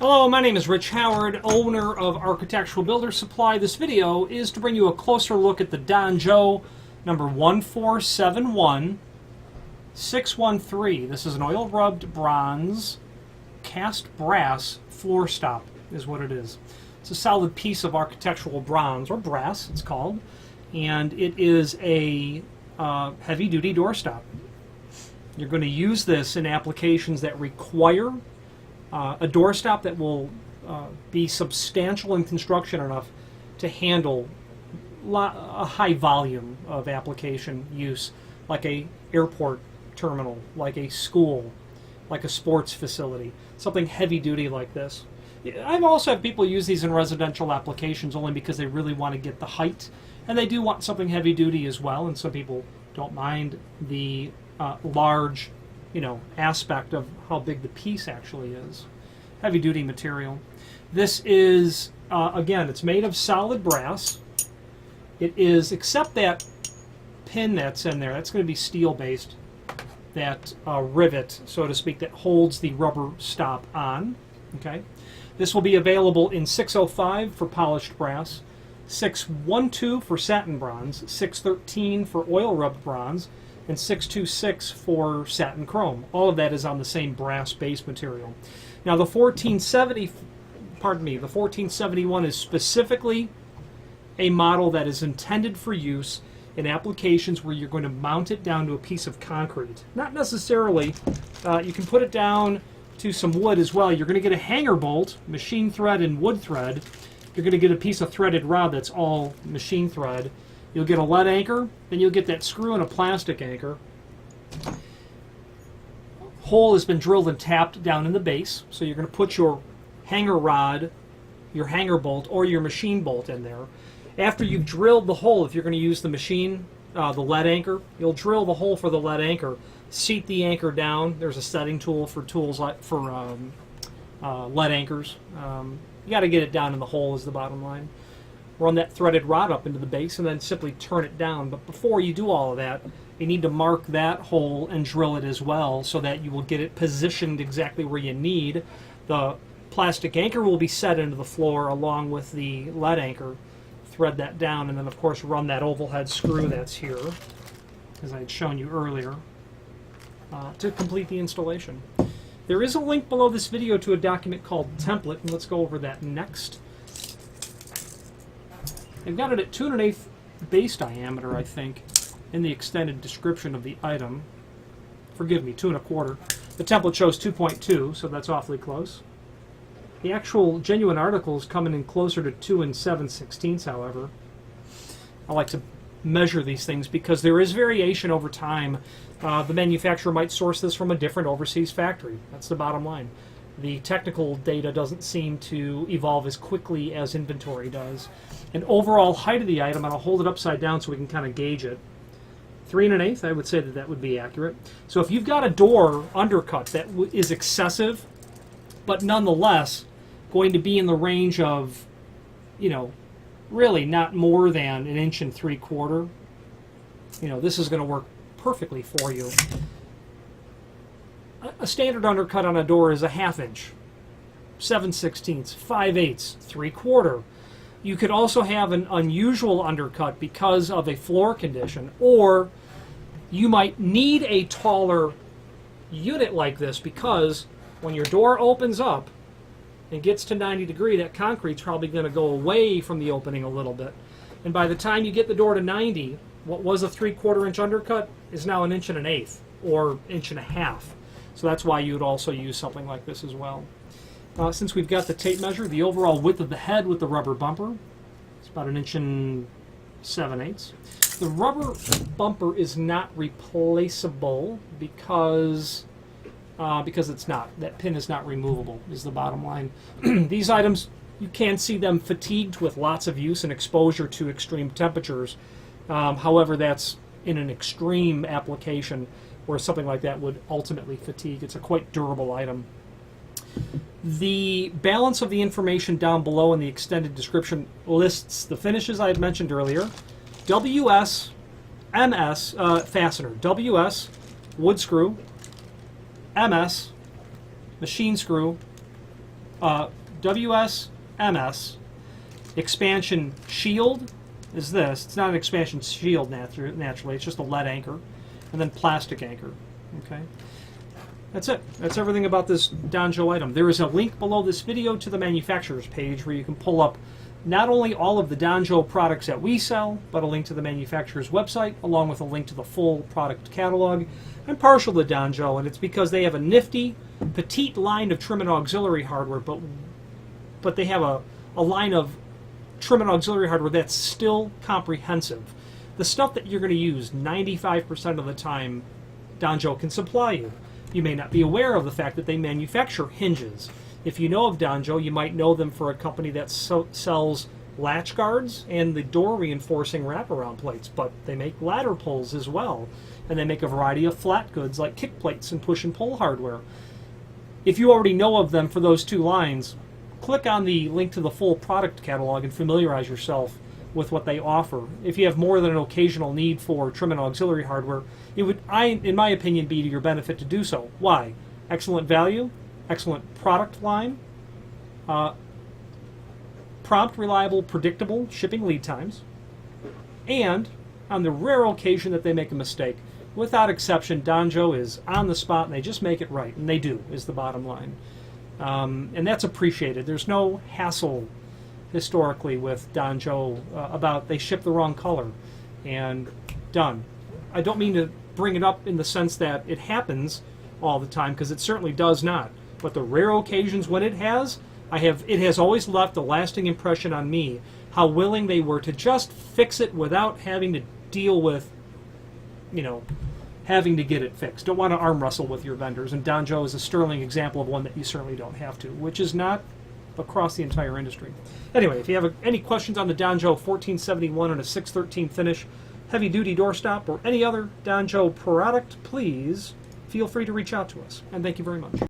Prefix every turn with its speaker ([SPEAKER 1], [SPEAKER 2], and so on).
[SPEAKER 1] Hello, my name is Rich Howard, owner of Architectural Builder Supply. This video is to bring you a closer look at the Donjo number 1471613. This is an oil-rubbed bronze cast brass floor stop is what it is. It's a solid piece of architectural bronze, or brass it's called, and it is a heavy-duty doorstop. You're going to use this in applications that require a doorstop that will be substantial in construction enough to handle a high volume of application use, like a airport terminal, like a school, like a sports facility, something heavy duty like this. I've also had people use these in residential applications only because they really want to get the height, and they do want something heavy duty as well, and some people don't mind the large, aspect of how big the piece actually is. Heavy duty material. This is, again, it's made of solid brass. It is, except that pin that's in there, that's going to be steel based, that rivet, so to speak, that holds the rubber stop on. Okay. This will be available in 605 for polished brass, 612 for satin bronze, 613 for oil rubbed bronze, and 626 for satin chrome. All of that is on the same brass base material. Now the 1471 is specifically a model that is intended for use in applications where you're going to mount it down to a piece of concrete. Not necessarily. You can put it down to some wood as well. You're going to get a hanger bolt, machine thread and wood thread. You're going to get a piece of threaded rod that's all machine thread. You'll get a lead anchor, then you'll get that screw and a plastic anchor. Hole has been drilled and tapped down in the base, so you're going to put your hanger rod, your hanger bolt, or your machine bolt in there. After you've drilled the hole, if you're going to use the machine, the lead anchor, you'll drill the hole for the lead anchor, seat the anchor down. There's a setting tool for tools like for lead anchors. You got to get it down in the hole is the bottom line. Run that threaded rod up into the base and then simply turn it down. But before you do all of that, you need to mark that hole and drill it as well so that you will get it positioned exactly where you need. The plastic anchor will be set into the floor along with the lead anchor. Thread that down and then of course run that oval head screw that's here, as I had shown you earlier, to complete the installation. There is a link below this video to a document called Template, and let's go over that next. They've got it at 2 1/8 base diameter, I think, in the extended description of the item. Forgive me, 2 1/4. The template shows 2.2, so that's awfully close. The actual genuine article is coming in closer to 2 7/16, however. I like to measure these things because there is variation over time. The manufacturer might source this from a different overseas factory. That's the bottom line. The technical data doesn't seem to evolve as quickly as inventory does. And overall height of the item, and I'll hold it upside down so we can kind of gauge it. 3 1/8, I would say that would be accurate. So if you've got a door undercut that is excessive, but nonetheless going to be in the range of, really not more than 1 3/4 inches, this is going to work perfectly for you. A standard undercut on a door is a 1/2 inch, 7/16, 5/8, 3/4. You could also have an unusual undercut because of a floor condition, or you might need a taller unit like this because when your door opens up and gets to 90 degrees, that concrete's probably going to go away from the opening a little bit. And by the time you get the door to 90, what was a 3/4 inch undercut is now 1 1/8 inches or 1.5 inches. So that's why you would also use something like this as well. Since we've got the tape measure, the overall width of the head with the rubber bumper is about 1 7/8 inches. The rubber bumper is not replaceable because it's not. That pin is not removable, is the bottom line. These items, you can see them fatigued with lots of use and exposure to extreme temperatures. However, that's in an extreme application where something like that would ultimately fatigue. It's a quite durable item. The balance of the information down below in the extended description lists the finishes I had mentioned earlier. WS, MS, fastener. WS, wood screw. MS, machine screw, WSMS expansion shield is this. It's not an expansion shield naturally. It's just a lead anchor, and then plastic anchor. Okay, that's it. That's everything about this Danjo item. There is a link below this video to the manufacturer's page where you can pull up not only all of the Danjo products that we sell, but a link to the manufacturer's website, along with a link to the full product catalog. I'm partial to Danjo, and it's because they have a nifty, petite line of trim and auxiliary hardware, but they have a line of trim and auxiliary hardware that's still comprehensive. The stuff that you're going to use 95% of the time, Danjo can supply you. You may not be aware of the fact that they manufacture hinges. If you know of Danjo, you might know them for a company that sells latch guards and the door reinforcing wraparound plates, but they make ladder pulls as well. And they make a variety of flat goods like kick plates and push and pull hardware. If you already know of them for those two lines, click on the link to the full product catalog and familiarize yourself with what they offer. If you have more than an occasional need for trim and auxiliary hardware, it would, in my opinion, be to your benefit to do so. Why? Excellent value, excellent product line, prompt, reliable, predictable shipping lead times, and on the rare occasion that they make a mistake, without exception, Danjo is on the spot and they just make it right, and they do, is the bottom line. And that's appreciated. There's no hassle historically with Danjo about they ship the wrong color and done. I don't mean to bring it up in the sense that it happens all the time, because it certainly does not. But the rare occasions when it has, it has always left a lasting impression on me how willing they were to just fix it without having to deal with, having to get it fixed. Don't want to arm wrestle with your vendors, and Danjo is a sterling example of one that you certainly don't have to, which is not across the entire industry. Anyway, if you have any questions on the Danjo 1471 and a 613 finish, heavy-duty doorstop, or any other Danjo product, please feel free to reach out to us. And thank you very much.